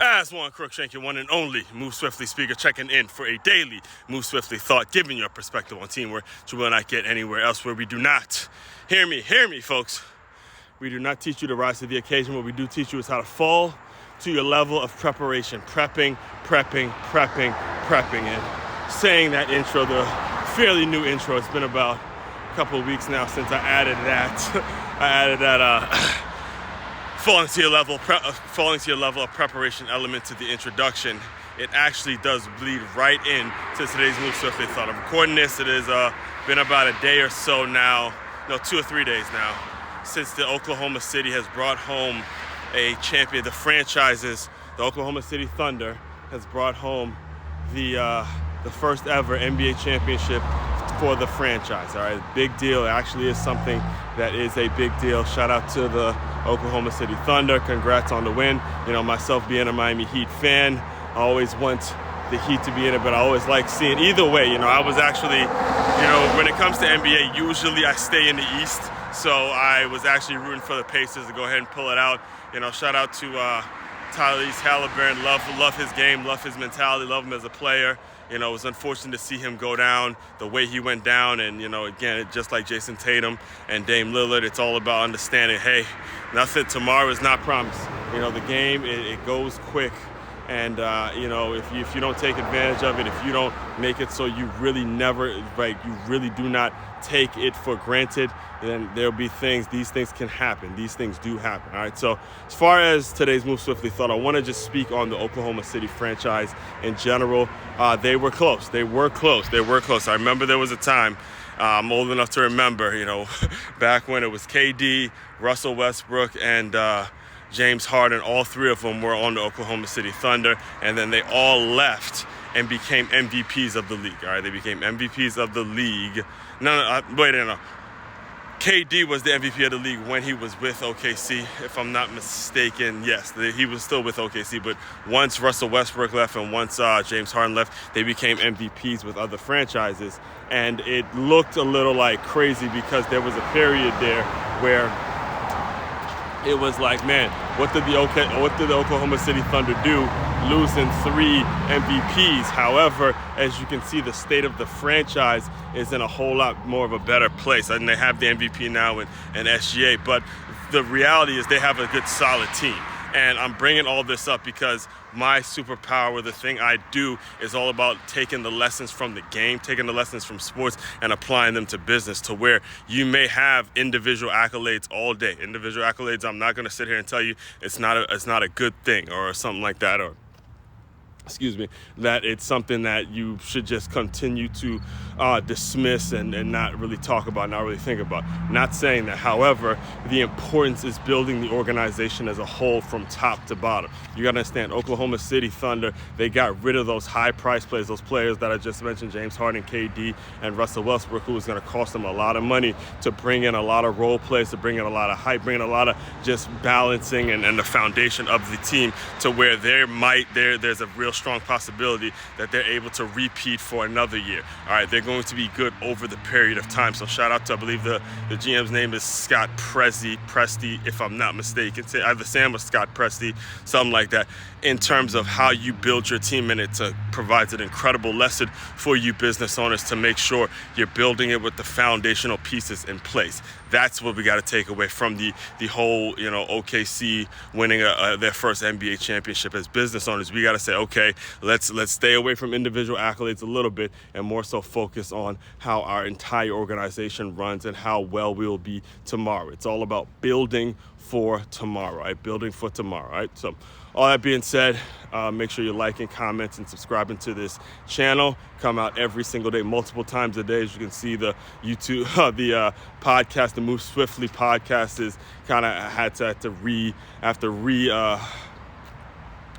As one Crookshank, your one and only Move Swiftly speaker, checking in for a daily Move Swiftly thought, giving you a perspective on teamwork you will not get anywhere else where we do not. Hear me, folks. We do not teach you to rise to the occasion. What we do teach you is how to fall to your level of preparation. Prepping. And saying that intro, the fairly new intro, it's been about a couple of weeks now since I added that. Falling to your level of preparation element to the introduction. It actually does bleed right in to today's Move Swiftly thought. I'm recording this. It has been about a day or so now, 2 or 3 days now, since the Oklahoma City has brought home a champion. The franchises, the Oklahoma City Thunder, has brought home the first ever NBA championship for the franchise. All right, big deal. It actually is something that is a big deal. Shout out to the Oklahoma City Thunder. Congrats on the win. Myself being a Miami Heat fan, I always want the Heat to be in it, but I always like seeing either way. I was actually, when it comes to NBA, usually I stay in the East. So I was actually rooting for the Pacers to go ahead and pull it out. Shout out to Tyrese Halliburton. Love his game, love his mentality, love him as a player. It was unfortunate to see him go down the way he went down. And, again, just like Jason Tatum and Dame Lillard, it's all about understanding, hey, nothing, tomorrow is not promised. The game, it goes quick. And, if you don't take advantage of it, if you don't make it so you really you really do not take it for granted, then there'll be these things can happen. These things do happen, all right? So as far as today's Move Swiftly thought, I want to just speak on the Oklahoma City franchise in general. They were close. I remember there was a time, I'm old enough to remember, back when it was KD, Russell Westbrook, and James Harden. All three of them were on the Oklahoma City Thunder, and then they all left and became MVPs of the league. All right, they became MVPs of the league. No. KD was the MVP of the league when he was with OKC, if I'm not mistaken. Yes, he was still with OKC, but once Russell Westbrook left and once James Harden left, they became MVPs with other franchises. And it looked a little like crazy because there was a period there where it was like, man, what did the Oklahoma City Thunder do, losing 3 MVPs? However, as you can see, the state of the franchise is in a whole lot more of a better place. And they have the MVP now in SGA, but the reality is they have a good, solid team. And I'm bringing all this up because my superpower, the thing I do, is all about taking the lessons from the game, taking the lessons from sports and applying them to business, to where you may have individual accolades all day. Individual accolades, I'm not going to sit here and tell you it's not a good thing or something like that, or that it's something that you should just continue to dismiss and not really talk about, not really think about. Not saying that. However, the importance is building the organization as a whole from top to bottom. You got to understand, Oklahoma City Thunder, they got rid of those high-priced players, those players that I just mentioned, James Harden, KD, and Russell Westbrook, who was going to cost them a lot of money to bring in a lot of role players, to bring in a lot of hype, bring in a lot of just balancing and the foundation of the team, to where there's a real strong possibility that they're able to repeat for another year. All right, they're going to be good over the period of time. So shout out to, I believe the GM's name is Scott Presti, if I'm not mistaken. Either Sam or Scott Presti, something like that, in terms of how you build your team. And it provides an incredible lesson for you business owners to make sure you're building it with the foundational pieces in place. That's what we got to take away from the whole, OKC winning their first NBA championship. As business owners, we got to say, okay, let's stay away from individual accolades a little bit and more so focus on how our entire organization runs and how well we will be tomorrow. It's all about building for tomorrow, right? Building for tomorrow, right? So all that being said, make sure you're liking, comments, and subscribing to this channel. Come out every single day, multiple times a day. As you can see, the YouTube, the podcast, the Move Swiftly podcast is kind of had to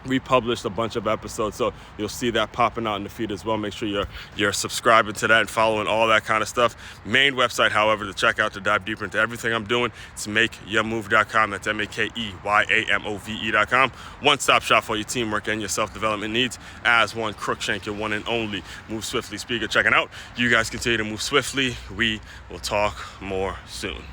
republished a bunch of episodes, so you'll see that popping out in the feed as well. Make sure you're subscribing to that and following all that kind of stuff. Main website, however, to check out, to dive deeper into everything I'm doing, it's makeyourmove.com. That's makeyourmove.com. One-stop shop for your teamwork and your self-development needs. As one Crookshank, your one and only Move Swiftly speaker, checking out. You guys continue to move swiftly. We will talk more soon.